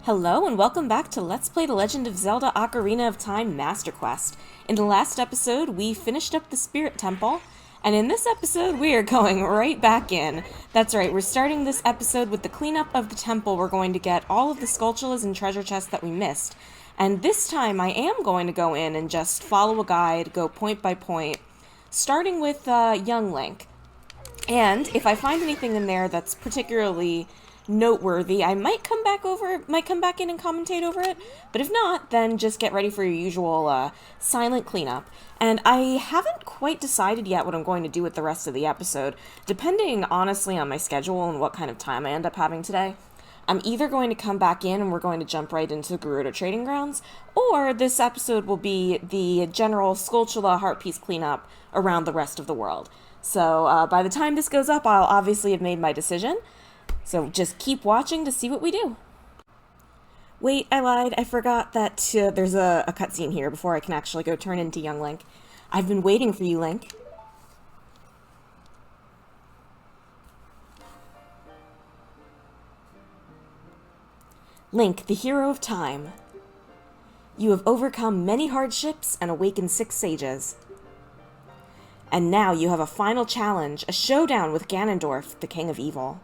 Hello and welcome back to Let's Play The Legend of Zelda Ocarina of Time Master Quest. In the last episode, we finished up the Spirit Temple, and in this episode, we are going right back in. That's right, we're starting this episode with the cleanup of the temple. We're going to get all of the Skulltulas and treasure chests that we missed. And this time, I am going to go in and just follow a guide, go point by point, starting with young Link. And if I find anything in there that's particularly noteworthy, I might come back in and commentate over it, but if not, then just get ready for your usual silent cleanup. And I haven't quite decided yet what I'm going to do with the rest of the episode, depending honestly on my schedule and what kind of time I end up having today. I'm either going to come back in and we're going to jump right into Gerudo Training Grounds, or this episode will be the general Skulltula heart piece cleanup around the rest of the world. So by the time this goes up, I'll obviously have made my decision. So just keep watching to see what we do. Wait, I lied. I forgot that there's a cutscene here before I can actually go turn into young Link. I've been waiting for you, Link. Link, the hero of time. You have overcome many hardships and awakened 6 sages. And now you have a final challenge, a showdown with Ganondorf, the King of Evil.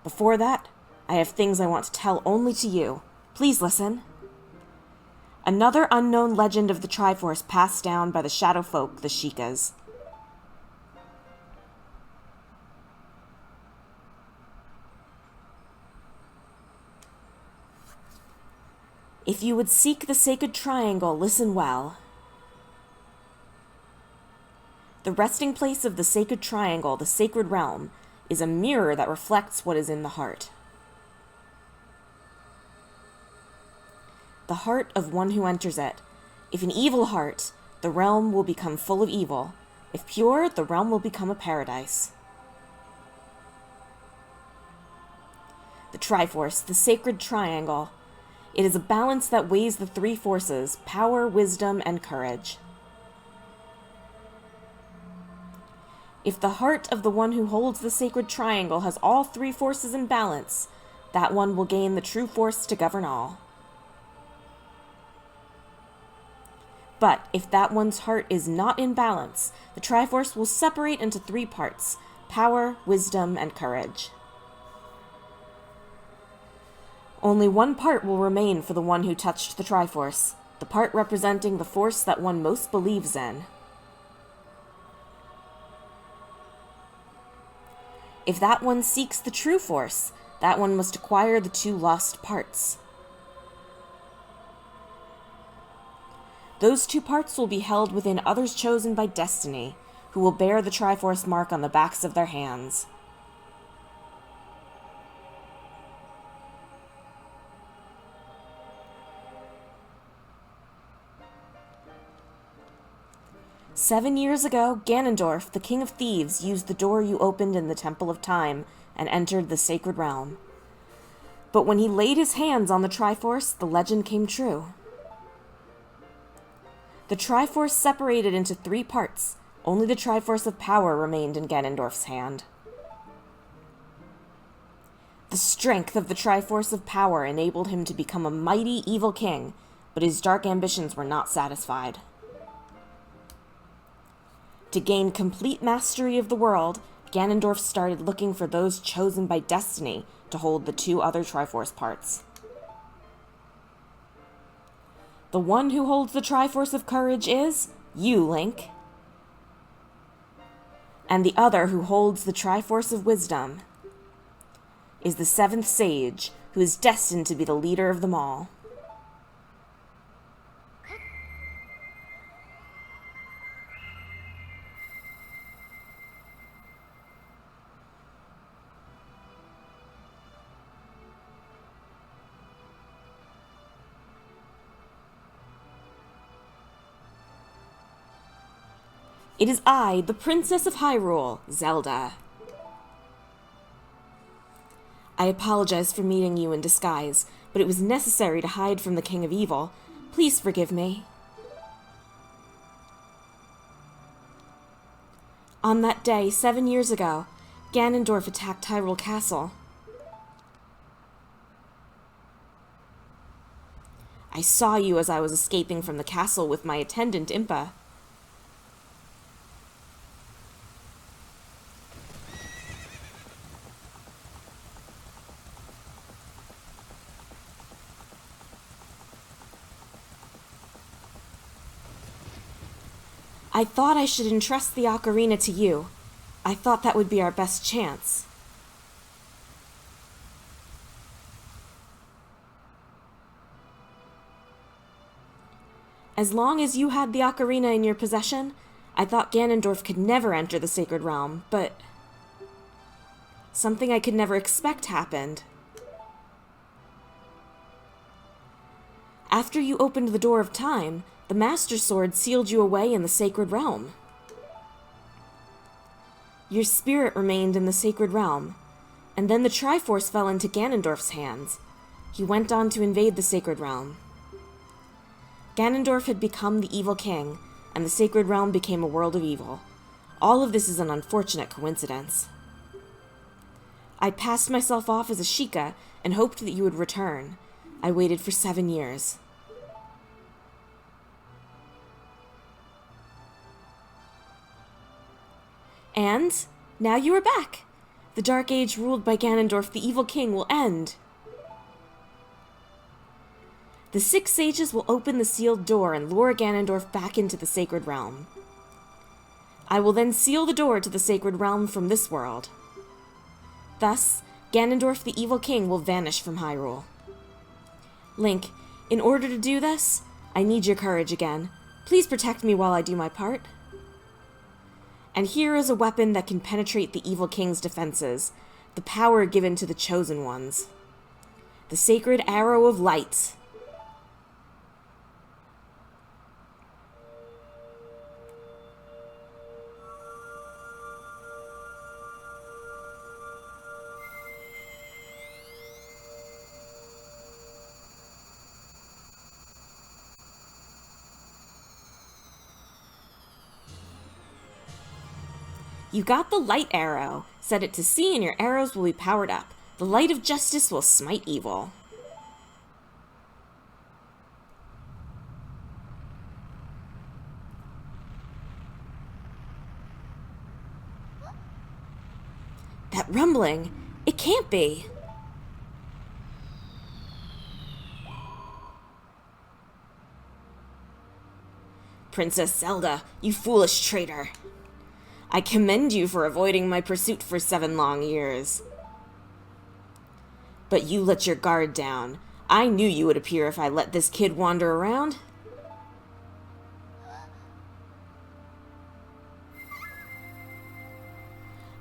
Before that, I have things I want to tell only to you. Please listen. Another unknown legend of the Triforce passed down by the shadow folk, the Sheikahs. If you would seek the sacred triangle, listen well. The resting place of the sacred triangle, the sacred realm, is a mirror that reflects what is in the heart. The heart of one who enters it. If an evil heart, the realm will become full of evil. If pure, the realm will become a paradise. The Triforce, the sacred triangle. It is a balance that weighs the 3 forces: power, wisdom, and courage. If the heart of the one who holds the sacred triangle has all 3 forces in balance, that one will gain the true force to govern all. But if that one's heart is not in balance, the Triforce will separate into 3 parts: power, wisdom, and courage. Only one part will remain for the one who touched the Triforce, the part representing the force that one most believes in. If that one seeks the true force, that one must acquire the 2 lost parts. Those 2 parts will be held within others chosen by destiny, who will bear the Triforce mark on the backs of their hands. "7 years ago, Ganondorf, the King of Thieves, used the door you opened in the Temple of Time and entered the sacred realm. But when he laid his hands on the Triforce, the legend came true. The Triforce separated into 3 parts. Only the Triforce of Power remained in Ganondorf's hand. The strength of the Triforce of Power enabled him to become a mighty evil king, but his dark ambitions were not satisfied. To gain complete mastery of the world, Ganondorf started looking for those chosen by destiny to hold the 2 other Triforce parts. The one who holds the Triforce of Courage is you, Link. And the other who holds the Triforce of Wisdom is the 7th Sage, who is destined to be the leader of them all. It is I, the Princess of Hyrule, Zelda. I apologize for meeting you in disguise, but it was necessary to hide from the King of Evil. Please forgive me. On that day, 7 years ago, Ganondorf attacked Hyrule Castle. I saw you as I was escaping from the castle with my attendant, Impa. I thought I should entrust the Ocarina to you. I thought that would be our best chance. As long as you had the Ocarina in your possession, I thought Ganondorf could never enter the Sacred Realm, but something I could never expect happened. After you opened the Door of Time, the Master Sword sealed you away in the Sacred Realm. Your spirit remained in the Sacred Realm, and then the Triforce fell into Ganondorf's hands. He went on to invade the Sacred Realm. Ganondorf had become the evil king, and the Sacred Realm became a world of evil. All of this is an unfortunate coincidence. I passed myself off as a Sheikah and hoped that you would return. I waited for 7 years. And now you are back. The Dark Age ruled by Ganondorf, the evil king, will end. The 6 sages will open the sealed door and lure Ganondorf back into the Sacred Realm. I will then seal the door to the Sacred Realm from this world. Thus, Ganondorf, the evil king, will vanish from Hyrule. Link, in order to do this, I need your courage again. Please protect me while I do my part. And here is a weapon that can penetrate the evil king's defenses, the power given to the chosen ones. The Sacred Arrow of Light. You got the light arrow. Set it to C and your arrows will be powered up. The light of justice will smite evil. That rumbling, it can't be. Princess Zelda, you foolish traitor. I commend you for avoiding my pursuit for 7 long years. But you let your guard down. I knew you would appear if I let this kid wander around.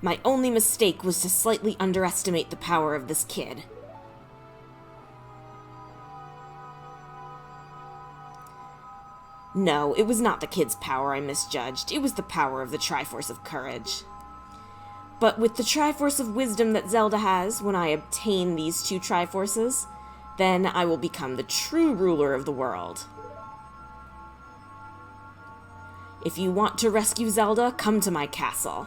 My only mistake was to slightly underestimate the power of this kid. No, it was not the kid's power I misjudged. It was the power of the Triforce of Courage. But with the Triforce of Wisdom that Zelda has, when I obtain these 2 Triforces, then I will become the true ruler of the world. If you want to rescue Zelda, come to my castle.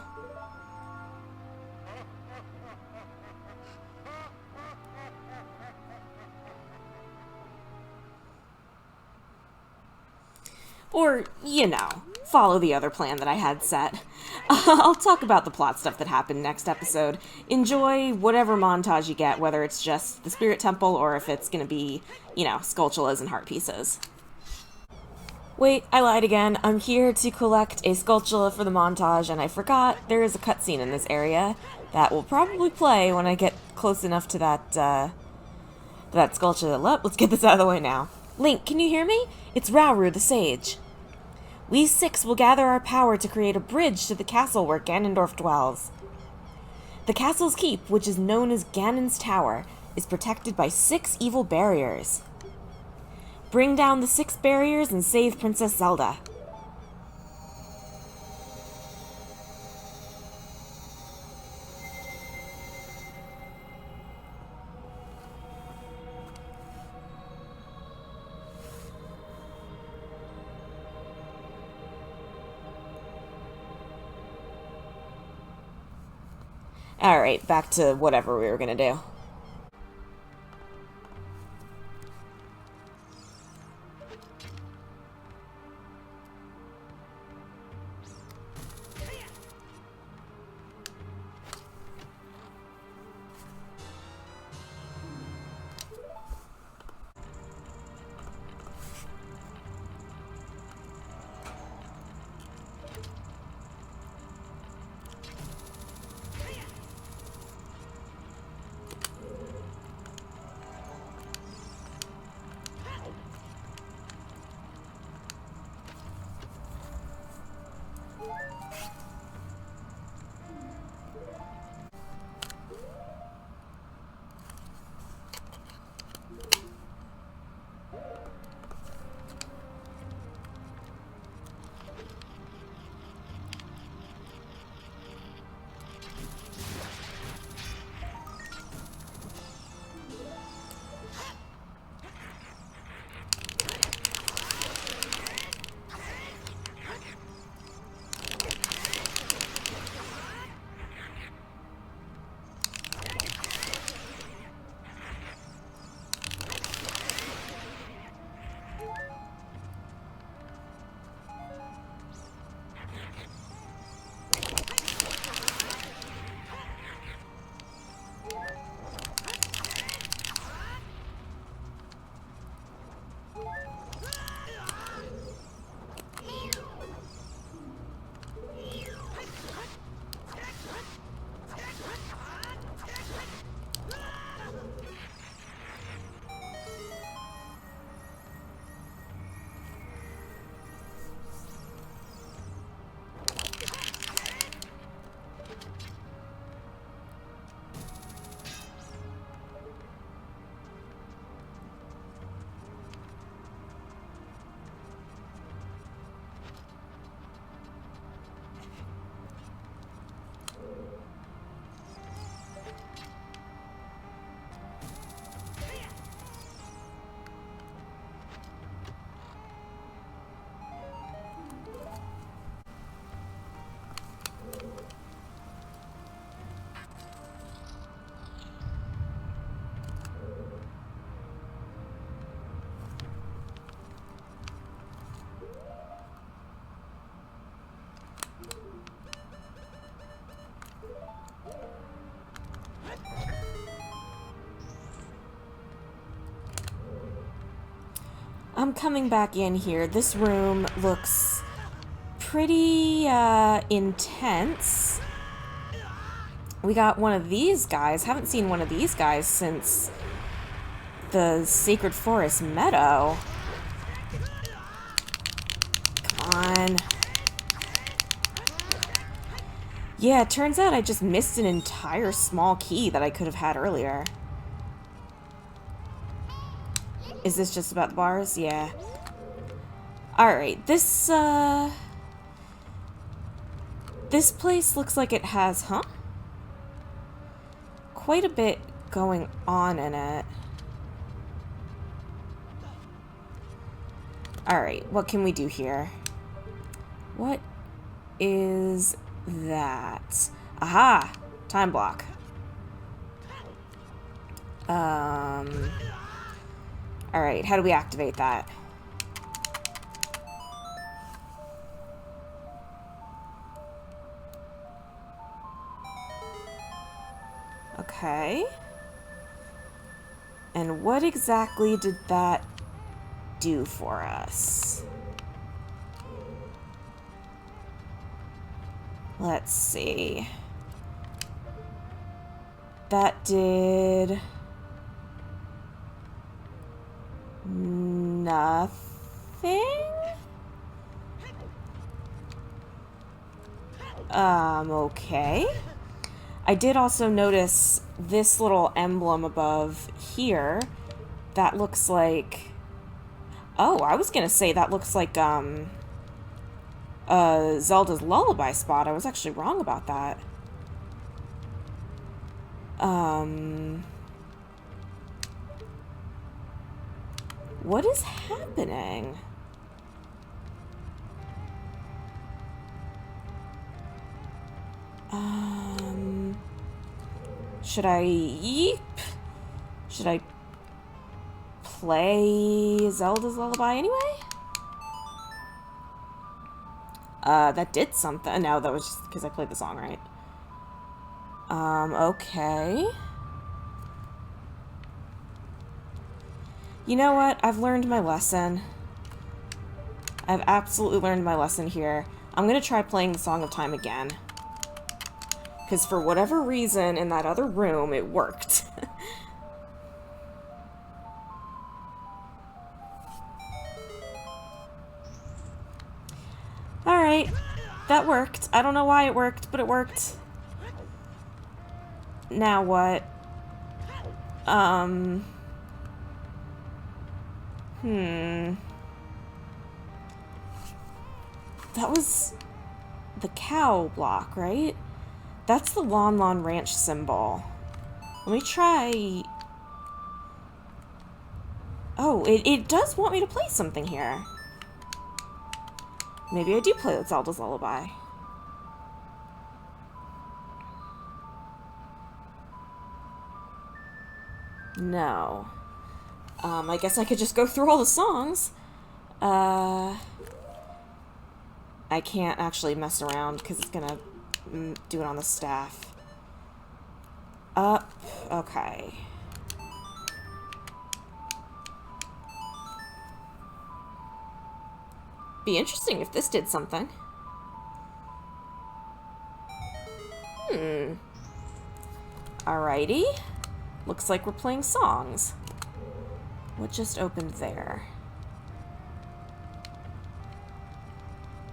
Or, you know, follow the other plan that I had set. I'll talk about the plot stuff that happened next episode. Enjoy whatever montage you get, whether it's just the Spirit Temple or if it's gonna be, you know, Skulltulas and heart pieces. Wait, I lied again. I'm here to collect a Skulltula for the montage, and I forgot there is a cutscene in this area that will probably play when I get close enough to that Skulltula. Let's get this out of the way now. Link, can you hear me? It's Rauru the Sage. We 6 will gather our power to create a bridge to the castle where Ganondorf dwells. The castle's keep, which is known as Ganon's Tower, is protected by 6 evil barriers. Bring down the 6 barriers and save Princess Zelda. Alright, back to whatever we were gonna do. I'm coming back in here. This room looks pretty intense. We got one of these guys. Haven't seen one of these guys since the Sacred Forest Meadow. Come on. Yeah, it turns out I just missed an entire small key that I could have had earlier. Is this just about the bars? Yeah. Alright, this place looks like it has, quite a bit going on in it. Alright, what can we do here? What is that? Aha! Time block. Alright, how do we activate that? Okay. And what exactly did that do for us? Let's see. That did nothing? Okay. I did also notice this little emblem above here. That looks like... Oh, I was gonna say that looks like, Zelda's Lullaby spot. I was actually wrong about that. What is happening? Should I play Zelda's Lullaby anyway? That did something. No, that was just because I played the song right. Okay. You know what? I've learned my lesson. I've absolutely learned my lesson here. I'm gonna try playing the Song of Time again. Because for whatever reason, in that other room, it worked. Alright. That worked. I don't know why it worked, but it worked. Now what? That was the cow block, right? That's the Lon Lon Ranch symbol. Let me try... Oh, it does want me to play something here. Maybe I do play Zelda's Lullaby. No. I guess I could just go through all the songs. I can't actually mess around because it's gonna do it on the staff. Up. Okay. Be interesting if this did something. Alrighty. Looks like we're playing songs. What just opened there?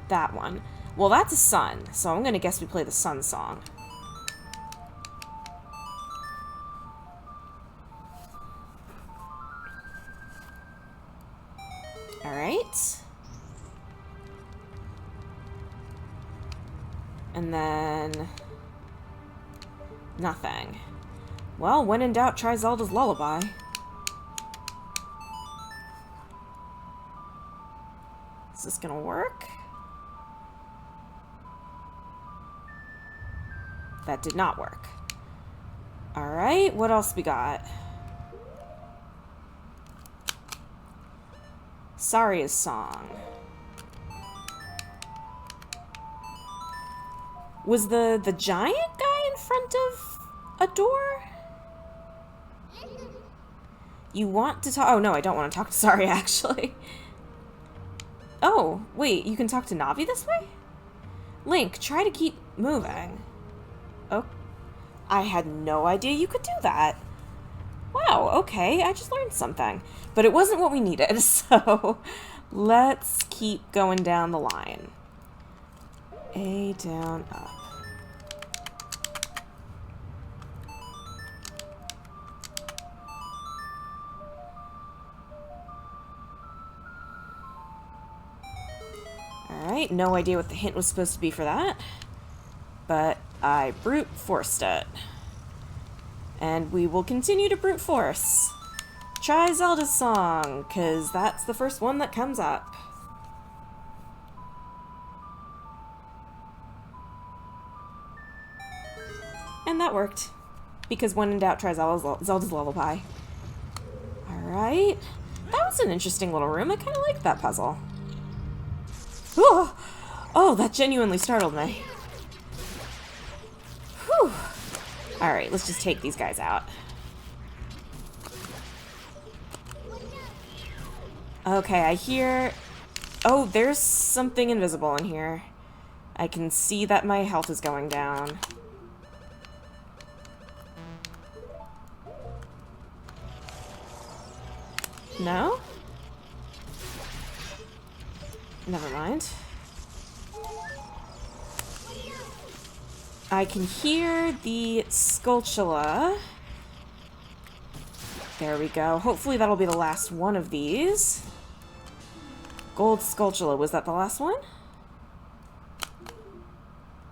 That one. Well, that's a sun, so I'm gonna guess we play the sun song. Alright. And then... nothing. Well, when in doubt, try Zelda's Lullaby. Is this gonna work? That did not work. Alright, what else we got? Saria's song. Was the giant guy in front of a door? You want to talk? Oh, no, I don't want to talk to Sari, actually. Oh, wait, you can talk to Navi this way? Link, try to keep moving. Oh, I had no idea you could do that. Wow, okay, I just learned something. But it wasn't what we needed, so let's keep going down the line. A, down, up. Alright, no idea what the hint was supposed to be for that. But I brute forced it. And we will continue to brute force. Try Zelda's song, because that's the first one that comes up. And that worked. Because when in doubt, try Zelda's Lullaby. Alright. That was an interesting little room. I kind of liked that puzzle. Oh, that genuinely startled me. Whew. Alright, let's just take these guys out. Okay, I hear... Oh, there's something invisible in here. I can see that my health is going down. No? Never mind. I can hear the Skulltula. There we go. Hopefully that'll be the last one of these. Gold Skulltula, was that the last one?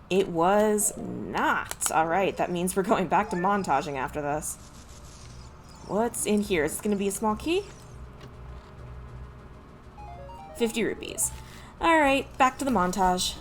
It was not. Alright, that means we're going back to montaging after this. What's in here? Is this going to be a small key? 50 rupees. Alright, back to the montage.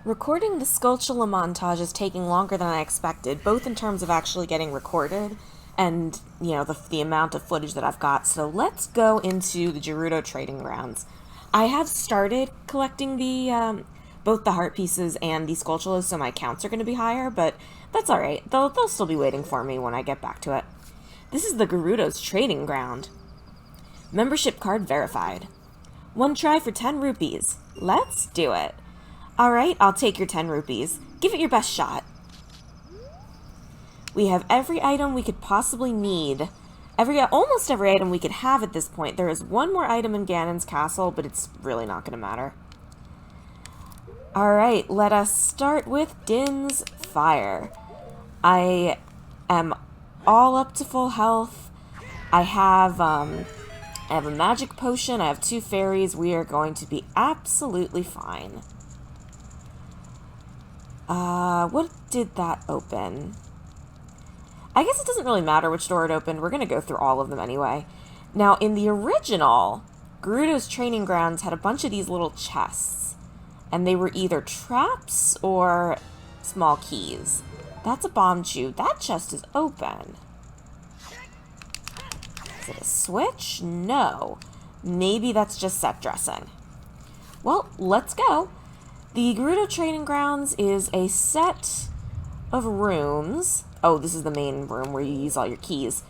Recording the Skulltula montage is taking longer than I expected, both in terms of actually getting recorded and, you know, the amount of footage that I've got. So let's go into the Gerudo Training Grounds. I have started collecting the both the heart pieces and the Skulltulas, so my counts are going to be higher, but that's alright. They'll still be waiting for me when I get back to it. This is the Gerudo's Training Ground. Membership card verified. 1 try for 10 rupees. Let's do it. Alright, I'll take your 10 rupees. Give it your best shot. We have every item we could possibly need. Almost every item we could have at this point. There is one more item in Ganon's castle, but it's really not going to matter. Alright, let us start with Din's Fire. I am all up to full health. I have a magic potion. I have 2 fairies. We are going to be absolutely fine. What did that open? I guess it doesn't really matter which door it opened. We're going to go through all of them anyway. Now, in the original, Gerudo's Training Grounds had a bunch of these little chests. And they were either traps or small keys. That's a bomb chew. That chest is open. Is it a switch? No. Maybe that's just set dressing. Well, let's go. The Gerudo Training Grounds is a set of rooms. Oh, this is the main room where you use all your keys.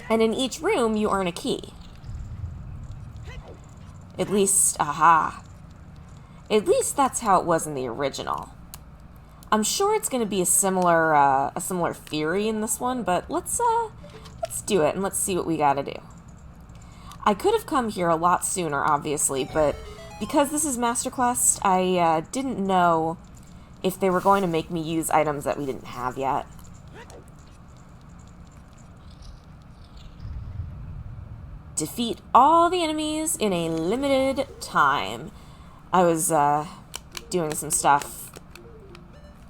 And in each room, you earn a key. At least, aha. At least that's how it was in the original. I'm sure it's going to be a similar theory in this one, but let's do it and let's see what we got to do. I could have come here a lot sooner, obviously, but because this is Master Quest, I didn't know if they were going to make me use items that we didn't have yet. Defeat all the enemies in a limited time. I was doing some stuff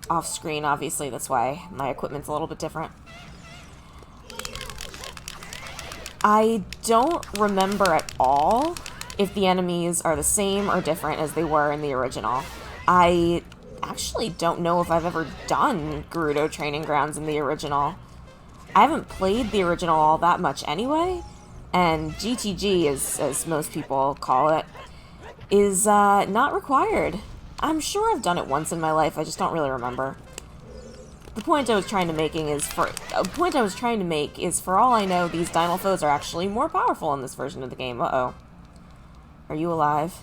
off screen, obviously. That's why my equipment's a little bit different. I don't remember at all if the enemies are the same or different as they were in the original. I actually don't know if I've ever done Gerudo Training Grounds in the original. I haven't played the original all that much anyway, and GTG, as most people call it, is not required. I'm sure I've done it once in my life, I just don't really remember. The point I was trying to make is for all I know, these Dynalphos are actually more powerful in this version of the game. Uh-oh. Are you alive?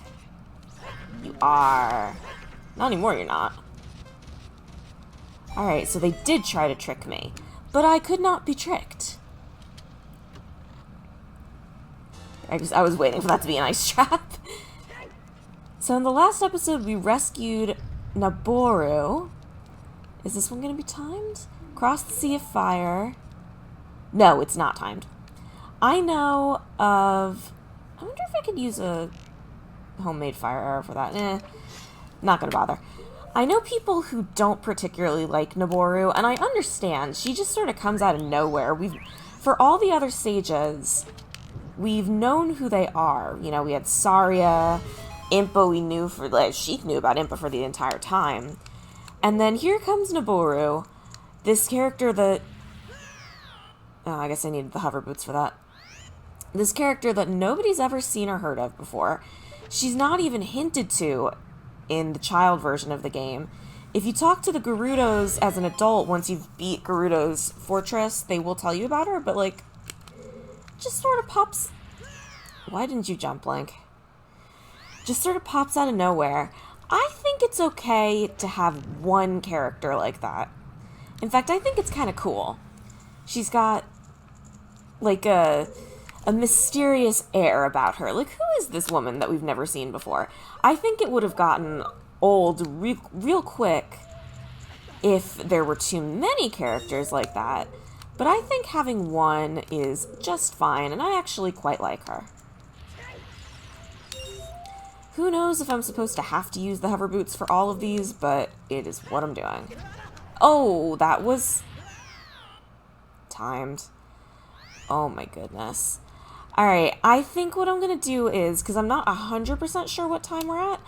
You are. Not anymore, you're not. Alright, so they did try to trick me, but I could not be tricked. I was waiting for that to be an ice trap. So in the last episode, we rescued Naboru. Is this one going to be timed? Cross the Sea of Fire. No, it's not timed. I know of... I wonder if I could use a homemade fire arrow for that. Not going to bother. I know people who don't particularly like Naboru, and I understand. She just sort of comes out of nowhere. For all the other sages, we've known who they are. You know, we had Saria... Impa we knew Sheik knew about Impa for the entire time. And then here comes Naboru, this character that... Oh, I guess I needed the hover boots for that. This character that nobody's ever seen or heard of before. She's not even hinted to in the child version of the game. If you talk to the Gerudos as an adult, once you've beat Gerudo's fortress, they will tell you about her, but like, just sort of pops... Why didn't you jump, Link? Just sort of pops out of nowhere. I think it's okay to have one character like that. In fact, I think it's kind of cool. She's got, like, a mysterious air about her. Like, who is this woman that we've never seen before? I think it would have gotten old real quick if there were too many characters like that. But I think having one is just fine, and I actually quite like her. Who knows if I'm supposed to have to use the hover boots for all of these, but it is what I'm doing. Oh, that was timed. Oh my goodness. Alright, I think what I'm going to do is, because I'm not 100% sure what time we're at,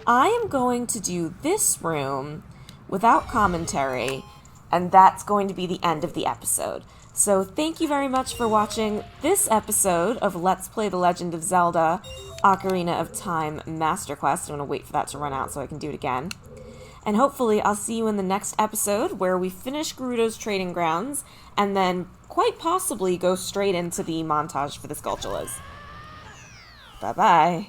I am going to do this room without commentary, and that's going to be the end of the episode. So thank you very much for watching this episode of Let's Play The Legend of Zelda Ocarina of Time Master Quest. I'm going to wait for that to run out so I can do it again. And hopefully I'll see you in the next episode where we finish Gerudo's Training Grounds and then quite possibly go straight into the montage for the Skulltulas. Bye-bye.